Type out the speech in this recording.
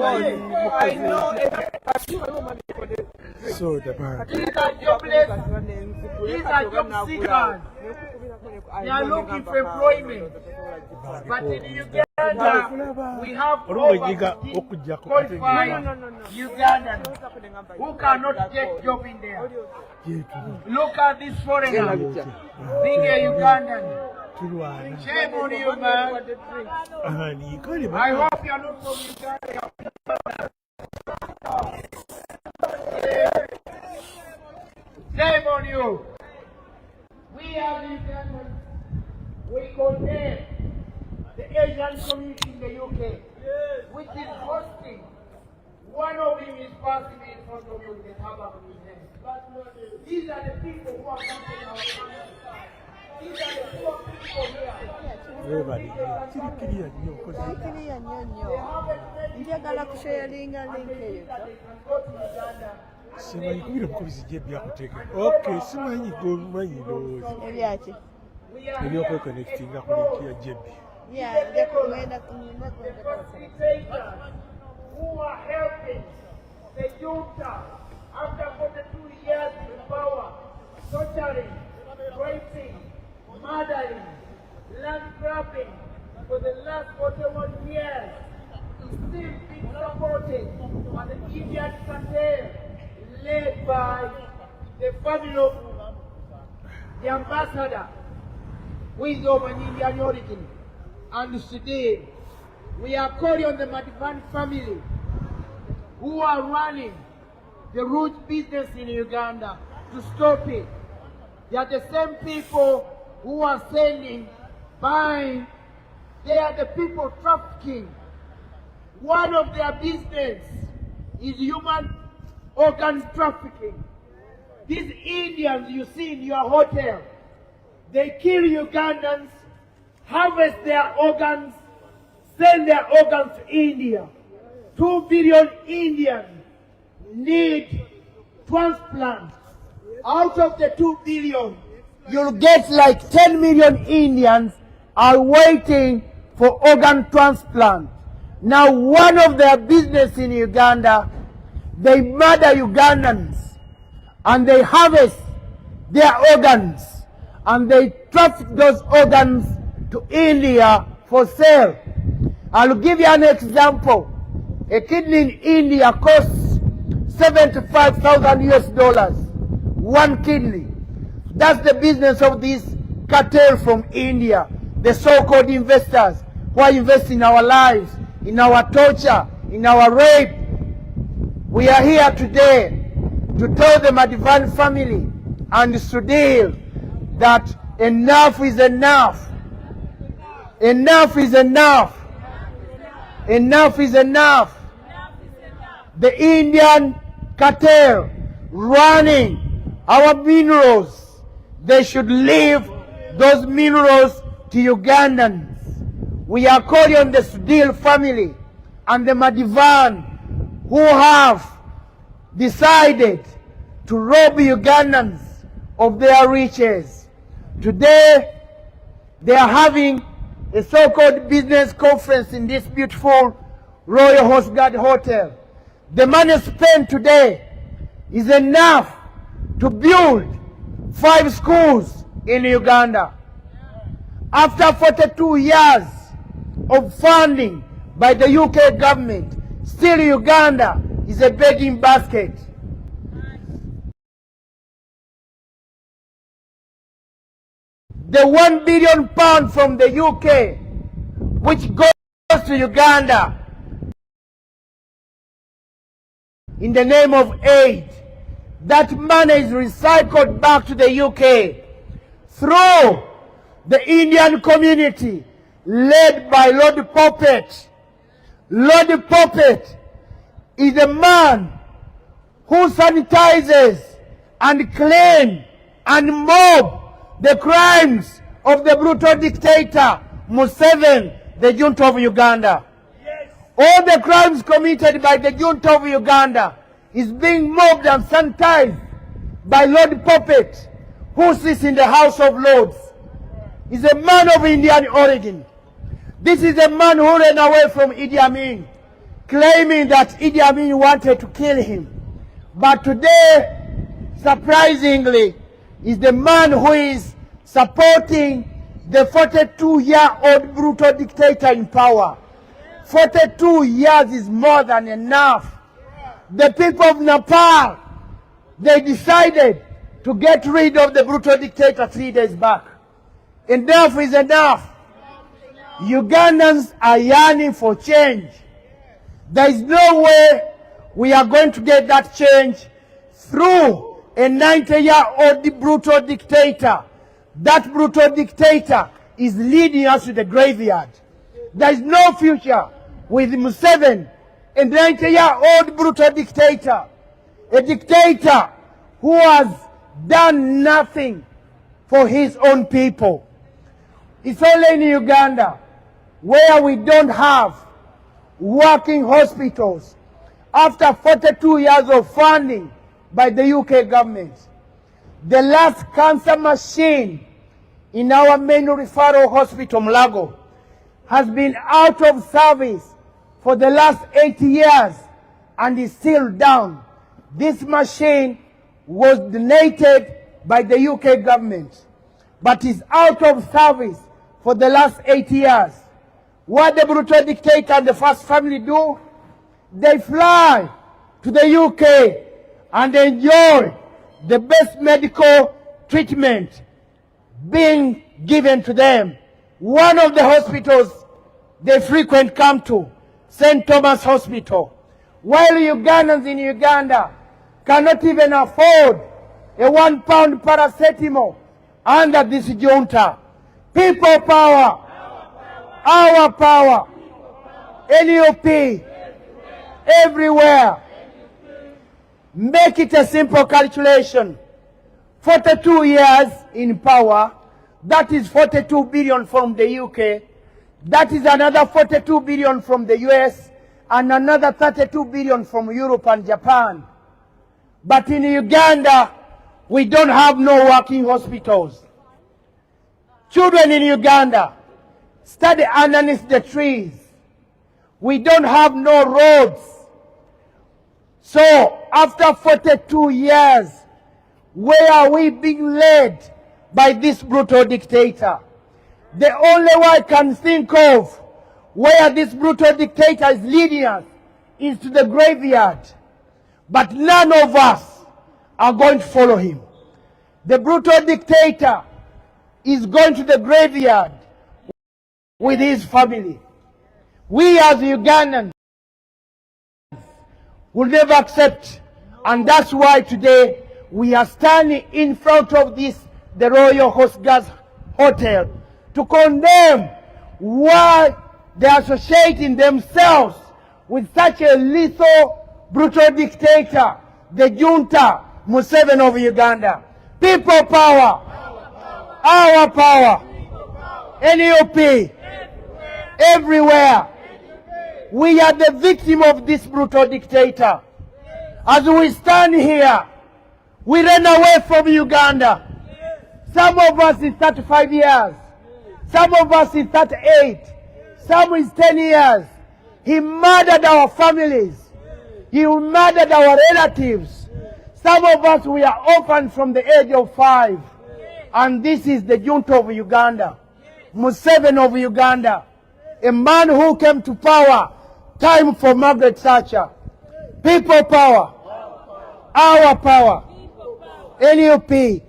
I know. So the man. These are jobless. These are job seekers. They are looking for employment. But in Uganda, we have over 50 qualified Ugandans who cannot get job in there. Look at this foreigner, being a Ugandan. Shame on you, man. I hope you are not from Uganda. Shame on you. We are Ugandans. We condemn the Asian community in the UK, which is hosting. One of them is passing in front of you with a tabak in his hand. These are the people who are coming our country. These are the poor people here. Everybody. Simanyi kubira mukobizi gye byakuteka. Okay, simanyi gomanyi loozi. Ebyaki? Ebyokwekonectinga ku linki ya Jebbi. Yeah, they're who are helping the junta after 42 years in power, torturing, raping, murdering, land grabbing for the last 41 years, is still being supported by the Indian cartel led by the family of the ambassador, who is of an Indian origin. And today, we are calling on the Museveni family who are running the root business in Uganda to stop it. They are the same people who are selling, buying. They are the people trafficking. One of their business is human organ trafficking. These Indians you see in your hotel, they kill Ugandans, harvest their organs, send their organs to India. 2 billion Indians need transplants. Out of the 2 billion, you'll get like 10 million Indians are waiting for organ transplant. Now, one of their business in Uganda, they murder Ugandans and they harvest their organs and they traffic those organs to India for sale. I'll give you an example. A kidney in India costs $75,000 US. One kidney. That's the business of this cartel from India. The so-called investors who are investing in our lives, in our torture, in our rape. We are here today to tell the Museveni family and Sudhir that enough is enough. Enough is enough. Enough is enough. The Indian cartel running our minerals, they should leave those minerals to Ugandans. We are calling on the Sudhir family and the Museveni who have decided to rob Ugandans of their riches. Today, they are having a so-called business conference in this beautiful Royal Horse Guard Hotel. The money spent today is enough to build 5 schools in Uganda. After 42 years of funding by the UK government, still Uganda is a begging basket. The £1 billion from the UK, which goes to Uganda in the name of aid, that money is recycled back to the UK through the Indian community led by Lord Puppet. Lord Puppet is a man who sanitizes and cleans and mobs the crimes of the brutal dictator Museveni, the junta of Uganda. Yes. All the crimes committed by the junta of Uganda is being mobbed and sanitized by Lord Puppet, who sits in the House of Lords. He's a man of Indian origin. This is a man who ran away from Idi Amin. claiming that Idi Amin wanted to kill him. But today, surprisingly, is the man who is supporting the 42-year-old brutal dictator in power. 42 years is more than enough. The people of Nepal, they decided to get rid of the brutal dictator 3 days back. Enough is enough. Ugandans are yearning for change. There is no way we are going to get that change through a 90-year-old brutal dictator. That brutal dictator is leading us to the graveyard. There is no future with Museveni, a 90-year-old brutal dictator. A dictator who has done nothing for his own people. It's only in Uganda where we don't have working hospitals after 42 years of funding by the UK government. The last cancer machine in our main referral hospital, Mulago, has been out of service for the last 8 years and is still down. This machine was donated by the UK government, but is out of service for the last 8 years. What the brutal dictator and the first family do? They fly to the UK and enjoy the best medical treatment being given to them. One of the hospitals they frequent come to, St. Thomas Hospital, while Ugandans in Uganda cannot even afford a £1 paracetamol under this junta. People power, our power, NUP, everywhere. Make it a simple calculation. 42 years in power, that is 42 billion from the UK, that is another 42 billion from the US, and another 32 billion from Europe and Japan. But in Uganda, we don't have no working hospitals. Children in Uganda study underneath the trees. We don't have no roads. So after 42 years, where are we being led by this brutal dictator? The only way I can think of where this brutal dictator is leading us is to the graveyard. But none of us are going to follow him. The brutal dictator is going to the graveyard with his family. We as Ugandans will never accept, and that's why today we are standing in front of the Royal Host Gas Hotel to condemn why they are associating themselves with such a lethal, brutal dictator, the junta, Museveni of Uganda. People power, our power, NUP, everywhere. We are the victim of this brutal dictator. As we stand here, we ran away from Uganda. Some of us is 35 years. Some of us is 38. Some is 10 years. He murdered our families. He murdered our relatives. Some of us, we are orphaned from the age of 5. And this is the junta of Uganda. Museveni of Uganda. A man who came to power time for Margaret Thatcher. People power. Our power. NUP.